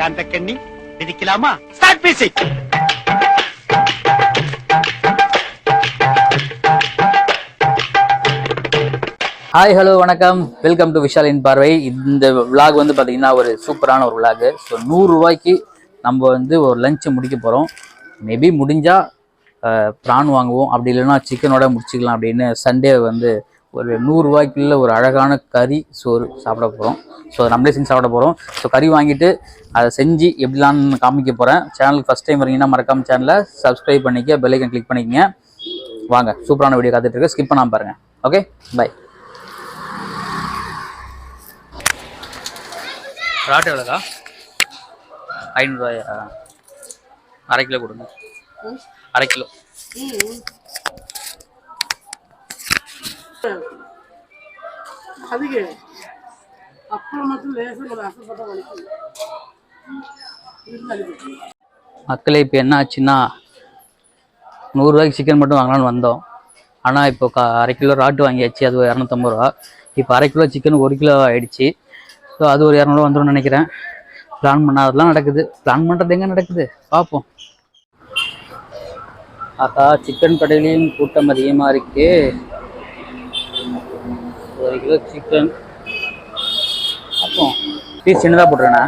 காந்த கண்ணி விதிக்கலாமா? Start music. ஹாய் ஹலோ வணக்கம், வெல்கம் டு விஷாலின் பார்வை. இந்த விளாக் வந்து பார்த்தீங்கன்னா ஒரு சூப்பரான ஒரு விளாக். ஸோ 100 ரூபாய்க்கு நம்ம வந்து ஒரு லஞ்சை முடிக்க போகிறோம். மேபி முடிஞ்சால் ப்ரான் வாங்குவோம், அப்படி இல்லைன்னா சிக்கனோட முடிச்சிக்கலாம் அப்படின்னு. சண்டே வந்து ஒரு 100 ரூபாய்க்குள்ள ஒரு அழகான கறி சோறு சாப்பிட போகிறோம். ஸோ நம்மளே செஞ்சு சாப்பிட போகிறோம். ஸோ கறி வாங்கிட்டு அதை செஞ்சு எப்படிலான்னு காமிக்க போகிறேன். சேனலுக்கு ஃபஸ்ட் டைம் வரீங்கன்னா மறக்காம சேனலை சப்ஸ்கிரைப் பண்ணிக்க, பெல் ஐக்கன் கிளிக் பண்ணிக்கங்க. வாங்க, சூப்பரான வீடியோ காத்துட்டு இருக்கு, ஸ்கிப் பண்ணாமல் பாருங்கள். Okay, by. ராட்டு எவ்வளோக்கா? 500 ரூபாயா? அரை கிலோ கொடுங்க. அரை கிலோ. மக்களே, இப்போ என்ன ஆச்சுன்னா 100 ரூபாய்க்கு சிக்கன் மட்டும் வாங்கலான்னு வந்தோம். ஆனால் இப்போ அரை கிலோ ராட்டு வாங்கியாச்சு, அது 250 ரூபா. இப்போ அரை கிலோ சிக்கன் 1 கிலோ ஆகிடுச்சு. ஸோ அது ஒரு 200 வந்துடும் நினைக்கிறேன். பிளான் பண்ணாதெல்லாம் நடக்குது, பிளான் பண்ணுறது எங்கே நடக்குது பார்ப்போம். ஆகா, சிக்கன் கடையிலையும் கூட்டம் அதிகமாக இருக்கு. 1 கிலோ சிக்கன் பார்ப்போம். பீஸ் சின்னதாக போட்டுருண்ணா.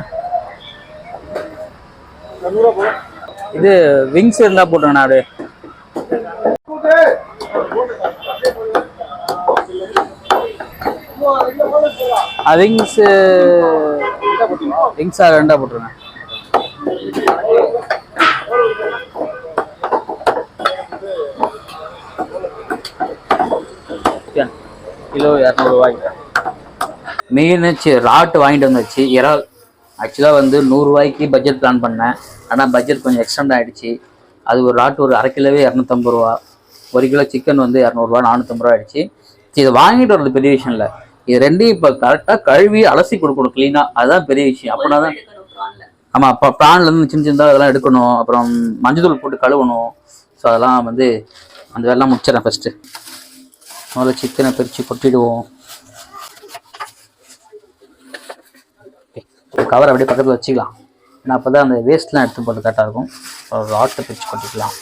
இது விங்ஸ் இருந்தால் போட்டுருண்ணா. அது விங்ஸா 2 போட்டுருங்க. கிலோ 200 ரூபாய். மீன் ராட்டு வாங்கிட்டு வந்துச்சு, இறால். ஆக்சுவலாக வந்து 100 ரூபாய்க்கு பட்ஜெட் பிளான் பண்ணேன். ஆனால் பட்ஜெட் கொஞ்சம் எக்ஸ்டெண்ட் ஆகிடுச்சு. அது ஒரு ராட்டு ஒரு அரை கிலோவே 250 ரூபா. 1 கிலோ சிக்கன் வந்து 200 ரூபா, 450 ரூபா ஆகிடுச்சு. இதை வாங்கிட்டு வரது பெரிய விஷயம் இல்லை. இது ரெண்டையும் இப்போ கரெக்டாக கழுவி அலசி கொடுக்கணும் க்ளீனாக. அதுதான் பெரிய விஷயம். அப்படின்னா தான். ஆமாம், இப்போ ப்ரான்லேருந்து சின்ன சின்னதாக அதெல்லாம் எடுக்கணும். அப்புறம் மஞ்சள் போட்டு கழுவணும். ஸோ அதெல்லாம் வந்து அந்த வேலைலாம் முடிச்சிடறேன். ஃபஸ்ட்டு முதல்ல சிக்கனை பிரித்து கொட்டிடுவோம். கவர் அப்படியே பக்கத்தில் வச்சுக்கலாம். ஏன்னா அப்போ தான் அந்த வேஸ்ட்லாம் எடுத்து போட்டு கரெக்டாக இருக்கும். ராட்டை பிரித்து கொட்டிக்கலாம்.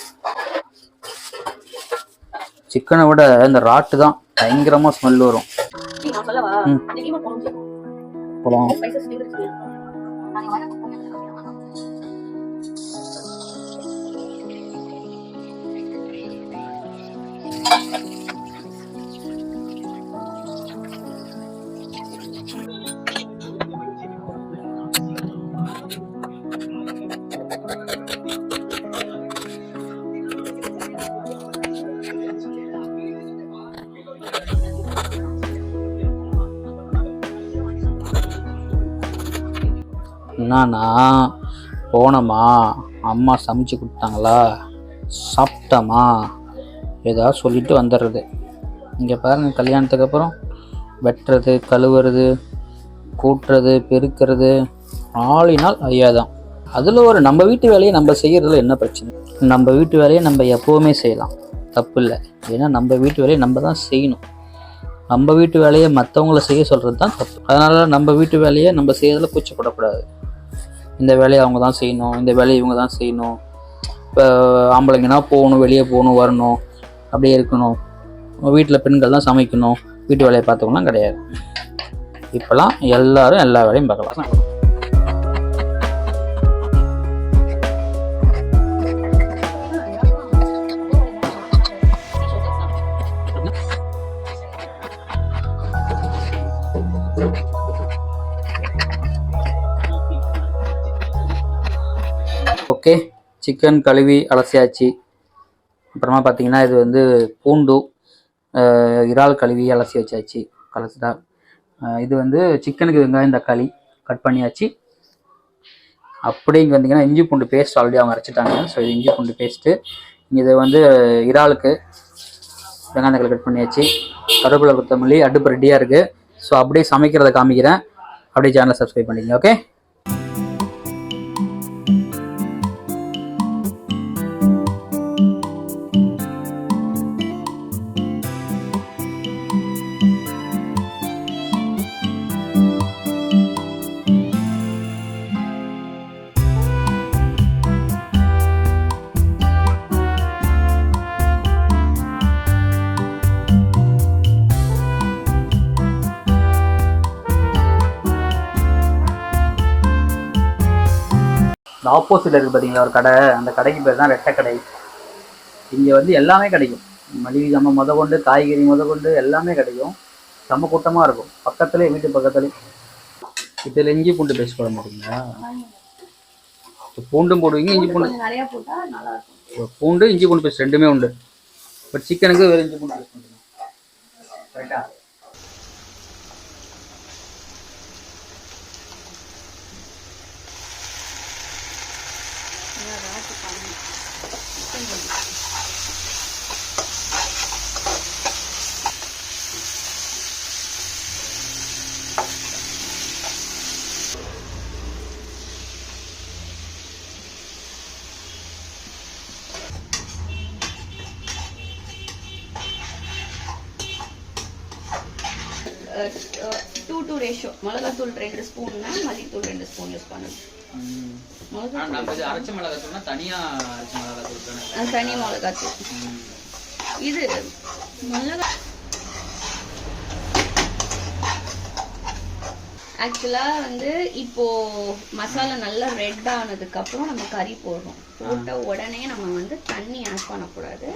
சிக்கனை விட இந்த ராட்டு தான் பயங்கரமாக ஸ்மெல் வரும். என்னன்னா, போனோமா, அம்மா சமைச்சு கொடுத்தாங்களா, சாப்பிட்டோமா, ஏதாவது சொல்லிட்டு வந்துடுறது. இங்கே பாருங்கள், கல்யாணத்துக்கு அப்புறம் வெட்டுறது, கழுவுறது, கூட்டுறது, பெருக்கிறது, நாள் ஐயா தான். அதில் ஒரு நம்ம வீட்டு வேலையை நம்ம செய்கிறதுல என்ன பிரச்சனை? நம்ம வீட்டு வேலையை நம்ம எப்போவுமே செய்யலாம், தப்பு இல்லை. ஏன்னா நம்ம வீட்டு வேலையை நம்ம தான் செய்யணும். நம்ம வீட்டு வேலையை மற்றவங்கள செய்ய சொல்கிறது தான் தப்பு. அதனால் நம்ம வீட்டு வேலையை நம்ம செய்யறதுல கூச்சப்படக்கூடாது. இந்த வேலையை அவங்க தான் செய்யணும், இந்த வேலையை இவங்க தான் செய்யணும். இப்போ ஆம்பளைங்கன்னா போகணும், வெளியே போகணும், வரணும், அப்படியே இருக்கணும். வீட்டில் பெண்கள் தான் சமைக்கணும், வீட்டு வேலையை பார்த்துக்கலாம் கிடையாது. இப்போலாம் எல்லாரும் எல்லா வேலையும் பார்க்கலாம். ஓகே, சிக்கன் கழுவி அலசியாச்சு. அப்புறமா பார்த்தீங்கன்னா இது வந்து பூண்டு, இறால் கழுவி அலசி வச்சாச்சு, கலசிட்டா. இது வந்து சிக்கனுக்கு வெங்காயம் தக்காளி கட் பண்ணியாச்சு. அப்படியே இங்கே வந்தீங்கன்னா இஞ்சி பூண்டு பேஸ்ட் ஆல்ரெடி அவங்க அரைச்சிட்டாங்க. ஸோ இது இஞ்சி பூண்டு பேஸ்ட்டு. இது வந்து இறாலுக்கு வெங்காயம் தக்காளி கட் பண்ணியாச்சு. கருவேப்பிலை, கொத்தமல்லி, அடுப்பு ரெடியாக இருக்குது. ஸோ அப்படியே சமைக்கிறத காமிக்கிறேன். அப்படியே சேனலை சப்ஸ்கிரைப் பண்ணிக்கங்க. ஓகே, இந்த ஆப்போசிட்ல இருக்குது பார்த்தீங்களா ஒரு கடை, அந்த கடைக்கு பேர் தான் ரெட்டை கடை. இங்கே வந்து எல்லாமே கிடைக்கும், மளிகை ஜாமான் முத கொண்டு காய்கறி முத கொண்டு எல்லாமே கிடைக்கும். செம்ம கூட்டமாக இருக்கும், பக்கத்துலேயே வீட்டு பக்கத்துலேயே. இதில் இஞ்சி பூண்டு பேஸ்ட் போட மாட்டீங்களா? பூண்டும் போடுவீங்க, இஞ்சி பூண்டு நிறைய போட்டா நல்லா இருக்கும். பூண்டு இஞ்சி பூண்டு பேஸ்ட் ரெண்டுமே உண்டு. பட் சிக்கனுக்கு வெறும் இஞ்சி பூண்டு பேஸ்ட் பண்ணுங்க. ரைட்டா? Two two ratio. மிளகாத்தூள் 2 ஸ்பூன்னா மல்லித்தூள் 2 ஸ்பூன் யூஸ் பண்ணணும். அரைச்ச மிளகாத்தூள்னா தனியா அரைச்ச மிளகாத்தூள், தனி மிளகாத்தூள். இது மிளகா ஆக்சுவலா வந்து இப்போ மசாலா நல்லா ரெட் ஆனதுக்கு அப்புறம் நம்ம கறி போடுறோம். போட்ட உடனே நம்ம வந்து தண்ணி ஆட் பண்ணக்கூடாது.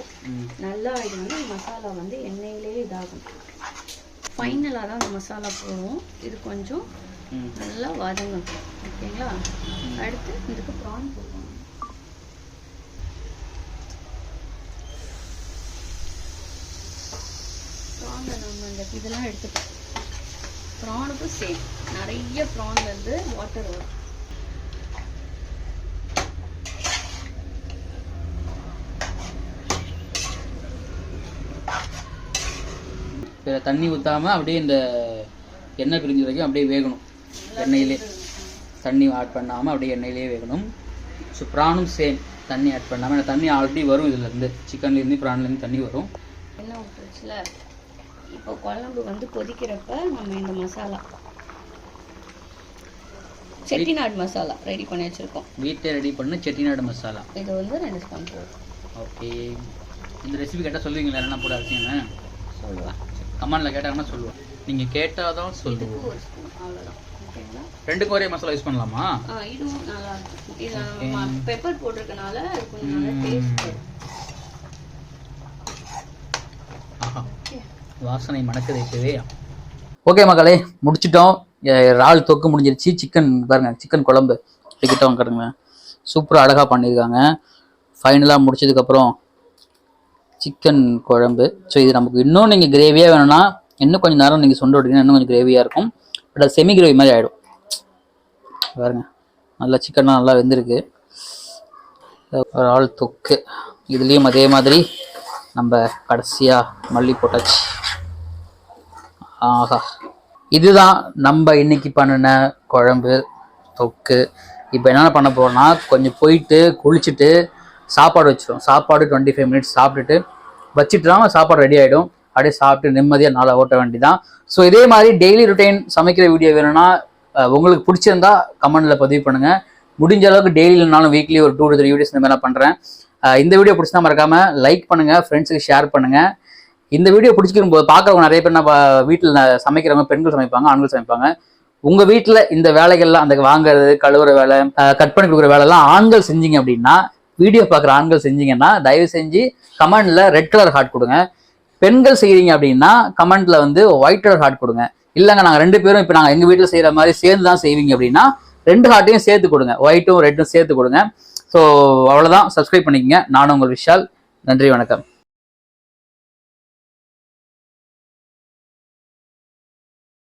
நல்லா இது வந்து மசாலா வந்து எண்ணெயிலேயே இதாகும். ஃபைனலாக தான் அந்த மசாலா போடுவோம். இது கொஞ்சம் நல்லா வதங்கணும். ஓகேங்களா? அடுத்து இதுக்கு ப்ரான் போடுவோம். ப்ரானை நம்ம இந்த இதெல்லாம் எடுத்துப்போம். ப்ரானுக்கும் சேம், நிறைய ப்ரான் வந்து வாட்டர் வரும். தண்ணி ஊற்றாமல் அப்படியே இந்த எண்ணெய் பிரிஞ்சு வரைக்கும் அப்படியே வேகணும். எண்ணெயிலே தண்ணி ஆட் பண்ணாமல் அப்படியே எண்ணெயிலே வேகணும். ஸோ ப்ரானும் சேம், தண்ணி ஆட் பண்ணாமல். தண்ணி ஆல்ரெடி வரும் இதுலேருந்து, சிக்கன்லேருந்து ப்ரான்லேருந்து தண்ணி வரும். எண்ணெய் ஊற்றுச்சுல, இப்போ குழம்பு வந்து கொதிக்கிறப்ப நம்ம இந்த மசாலா செட்டிநாடு மசாலா ரெடி பண்ணி வச்சுருக்கோம். வீட்டில் ரெடி பண்ண செட்டிநாடு மசாலா. இது வந்து 2 ஸ்பூன் போதும். ஓகே. இந்த ரெசிபி கேட்டால் சொல்லுவீங்களா என்ன போட அரிசிங்கன்னு? சொல்லுவேன். கமெண்டில் கேட்டாங்கன்னா சொல்லுவேன். நீங்கள் கேட்டால் தான் சொல்லுவோம். 1 ஸ்பூன் அவ்வளோதான். ஓகேங்களா? 2க்கும் ஒரே மசாலா யூஸ் பண்ணலாமா? இதுவும் நல்லா இருக்கும். இது பெப்பர் போட்டிருக்கனால அது கொஞ்சம் நல்லா டேஸ்ட் வரும். வாசனை மணக்குது இப்பவே. ஓகே மக்களே, முடிச்சிட்டோம். இறால் தொக்கு முடிஞ்சிருச்சு. சிக்கன் பாருங்க, சிக்கன் குழம்பு கிட்ட வாங்கிடுங்க. சூப்பராக அழகாக பண்ணியிருக்காங்க. ஃபைனலாக முடிச்சதுக்கப்புறம் சிக்கன் குழம்பு. ஸோ இது நமக்கு இன்னும் நீங்கள் கிரேவியாக வேணும்னா இன்னும் கொஞ்சம் நேரம் நீங்கள் சொண்டு விட்டீங்கன்னா இன்னும் கொஞ்சம் கிரேவியாக இருக்கும். பட் அது செமி கிரேவி மாதிரி ஆகிடும். பாருங்க, நல்லா சிக்கன்லாம் நல்லா வெந்திருக்கு. ஒரு ஆள் தொக்கு. இதுலேயும் அதே மாதிரி நம்ம கடைசியாக மல்லி போட்டாச்சு. ஆஹா, இதுதான் நம்ம இன்னைக்கு பண்ணின குழம்பு தொக்கு. இப்போ என்னென்ன பண்ண போகிறோம்னா, கொஞ்சம் போயிட்டு குளிச்சுட்டு சாப்பாடு வச்சிடும். சாப்பாடு 25 மினிட்ஸ் சாப்பிட்டுட்டு வச்சுட்டுலாம் சாப்பாடு ரெடி ஆகிடும். அப்படியே சாப்பிட்டு நிம்மதியாக நாளை ஓட்ட வேண்டிதான். ஸோ இதே மாதிரி டெய்லி ருட்டீன் சமைக்கிற வீடியோ வேணும்னா உங்களுக்கு பிடிச்சிருந்தா கமெண்ட்டில் பதிவு பண்ணுங்கள். முடிஞ்ச அளவுக்கு டெய்லி இல்லைனாலும் வீக்லி ஒரு 2 to 3 வீடியோஸ் இந்த மாதிரிலாம் பண்ணுறேன். இந்த வீடியோ பிடிச்சா மறக்காமல் லைக் பண்ணுங்கள், ஃப்ரெண்ட்ஸுக்கு ஷேர் பண்ணுங்கள். இந்த வீடியோ பிடிச்சிக்கும் போது பார்க்குறவங்க நிறைய பேர் நம்ம வீட்டில் சமைக்கிறவங்க பெண்கள் சமைப்பாங்க, ஆண்கள் சமைப்பாங்க. உங்கள் வீட்டில் இந்த வேலைகள்லாம், அந்த வாங்குறது, கழுவுற வேலை, கட் பண்ணி கொடுக்குற வேலைலாம் ஆண்கள் செஞ்சீங்க அப்படின்னா, வீடியோ பார்க்குற ஆண்கள் செஞ்சீங்கன்னா தயவு செஞ்சு கமெண்ட்ல ரெட் கலர் ஹார்ட் கொடுங்க. பெண்கள் செய்கிறீங்க அப்படின்னா கமெண்ட்ல வந்து ஒயிட் கலர் ஹார்ட் கொடுங்க. இல்லைங்க நாங்கள் 2 பேரும் இப்போ நாங்கள் எங்கள் வீட்டில் செய்கிற மாதிரி சேர்ந்து தான் செய்வீங்க அப்படின்னா 2 ஹார்ட்டையும் சேர்த்து கொடுங்க, ஒயிட்டும் ரெட்டும் சேர்த்து கொடுங்க. ஸோ அவ்வளோதான். சப்ஸ்கிரைப் பண்ணிக்கங்க. நானும் உங்கள் விஷால். நன்றி, வணக்கம்.